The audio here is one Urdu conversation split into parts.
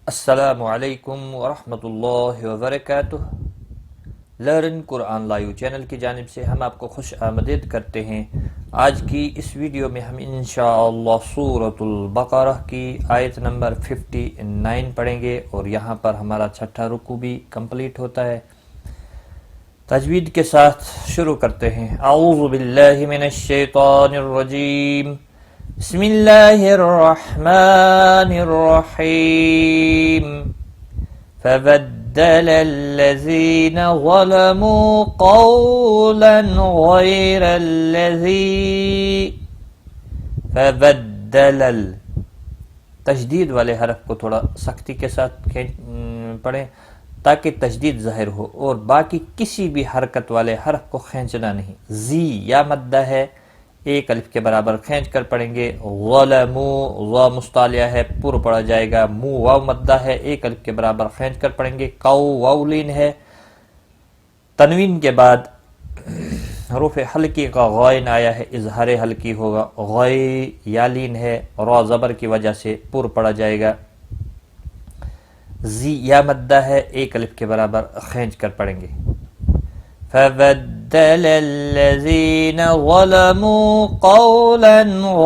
السلام علیکم ورحمۃ اللہ وبرکاتہ۔ لرن قرآن لائیو چینل کی جانب سے ہم آپ کو خوش آمدید کرتے ہیں۔ آج کی اس ویڈیو میں ہم انشاءاللہ سورۃ البقرہ کی آیت نمبر 59 پڑھیں گے اور یہاں پر ہمارا چھٹا رکوع بھی کمپلیٹ ہوتا ہے۔ تجوید کے ساتھ شروع کرتے ہیں۔ اعوذ باللہ من الشیطان الرجیم، بسم اللہ الرحمن الرحیم۔ فبدل الذین ظلموا قولا غیر الذی فبدل تشدید والے حرف کو تھوڑا سختی کے ساتھ پڑھیں تاکہ تشدید ظاہر ہو، اور باقی کسی بھی حرکت والے حرف کو کھینچنا نہیں۔ زی یا مدہ ہے، ایک الف کے برابر کھینچ کر پڑھیں گے۔ ظلموا ظا مستعلیہ ہے، پر پڑھا جائے گا۔ مو واو مدہ ہے، ایک الف کے برابر کھینچ کر پڑھیں گے۔ قو واو لین ہے، تنوین کے بعد حروف حلقی کا غائن آیا ہے، اظہار حلقی ہوگا۔ غی یا لین ہے، را زبر کی وجہ سے پر پڑھا جائے گا۔ زی یا مدہ ہے، ایک الف کے برابر کھینچ کر پڑھیں گے۔ فبدل الذين ظلموا قولا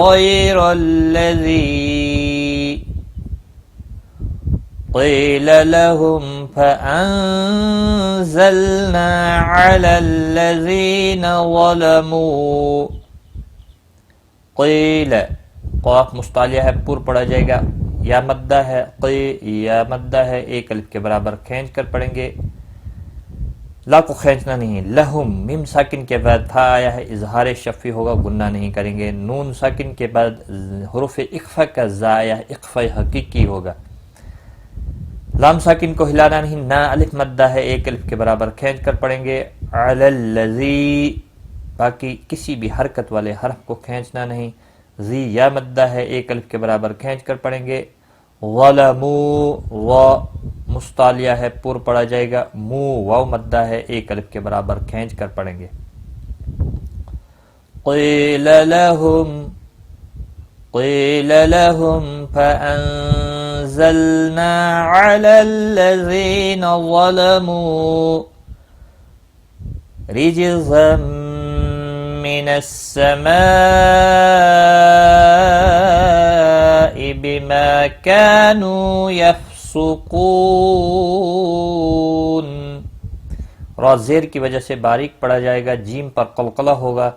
غير الذي قيل لهم فأنزلنا على الذين ظلموا قيل قاف مستعلیہ ہے، پر پڑھا جائے گا۔ یا مدہ ہے، قی یا مدہ ہے، ایک الف کے برابر کھینچ کر پڑھیں گے۔ لا کو کھینچنا نہیں۔ لہم میم ساکن کے بعد تھا آیا ہے، اظہار شفی ہوگا، گناہ نہیں کریں گے۔ نون ساکن کے بعد حروف اخفا کا زا آیا ہے، اخفا حقیقی ہوگا۔ لام ساکن کو ہلانا نہیں۔ نا الف مدہ ہے، ایک الف کے برابر کھینچ کر پڑھیں گے۔ علی الذی باقی کسی بھی حرکت والے حرف کو کھینچنا نہیں۔ زی یا مدہ ہے، ایک الف کے برابر کھینچ کر پڑھیں گے۔ ظلموا وا مستعلیہ ہے، پر پڑھا جائے گا۔ مو واو مدہ ہے، ایک الف کے برابر کھینچ کر پڑھیں گے۔ قیل لهم فأنزلنا على الذين ظلموا رجزا من السماء بما كانوا يفسقون۔ را زیر کی وجہ سے باریک پڑھا جائے گا، جیم پر قلقلہ ہوگا۔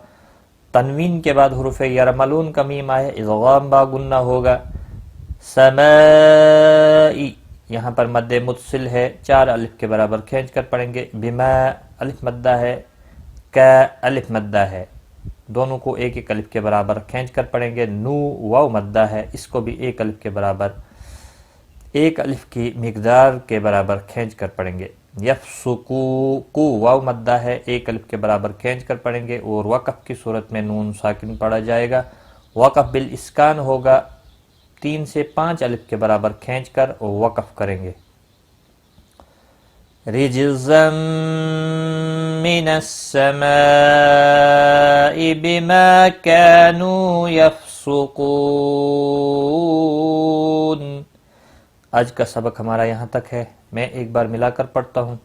تنوین کے بعد حروف یرملون کا میم آیا، ادغام با گنہ ہوگا۔ سمائی یہاں پر مد متصل ہے، چار الف کے برابر کھینچ کر پڑھیں گے۔ بما الف مدہ ہے، کا الف مدہ ہے، دونوں کو ایک ایک الف کے برابر کھینچ کر پڑھیں گے۔ نو واو مدہ ہے، اس کو بھی ایک الف کے برابر، ایک الف کی مقدار کے برابر کھینچ کر پڑھیں گے۔ یفسقو کو واو مدہ ہے، ایک الف کے برابر کھینچ کر پڑھیں گے، اور وقف کی صورت میں نون ساکن پڑھا جائے گا۔ وقف بالاسکان ہوگا، 3 سے 5 الف کے برابر کھینچ کر وقف کریں گے۔ رجزا من السماء بما كانوا يفسقون۔ آج کا سبق ہمارا یہاں تک ہے، میں ایک بار ملا کر پڑھتا ہوں۔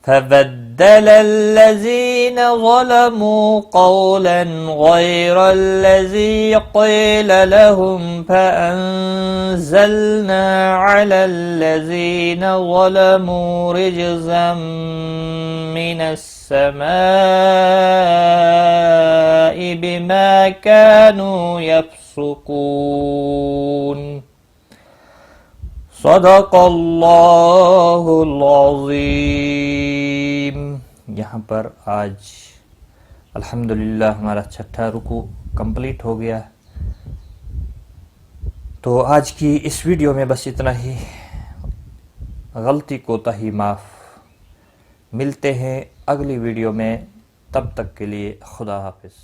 فبدل الذين ظلموا قولا غير الذي قيل لهم فأنزلنا على الذين ظلموا رجزا من السماء بما كانوا يفسقون۔ صدق اللہ العظیم۔ یہاں پر آج الحمدللہ ہمارا چھٹا رکوع کمپلیٹ ہو گیا۔ تو آج کی اس ویڈیو میں بس اتنا ہی، غلطی کوتاہی معاف۔ ملتے ہیں اگلی ویڈیو میں، تب تک کے لیے خدا حافظ۔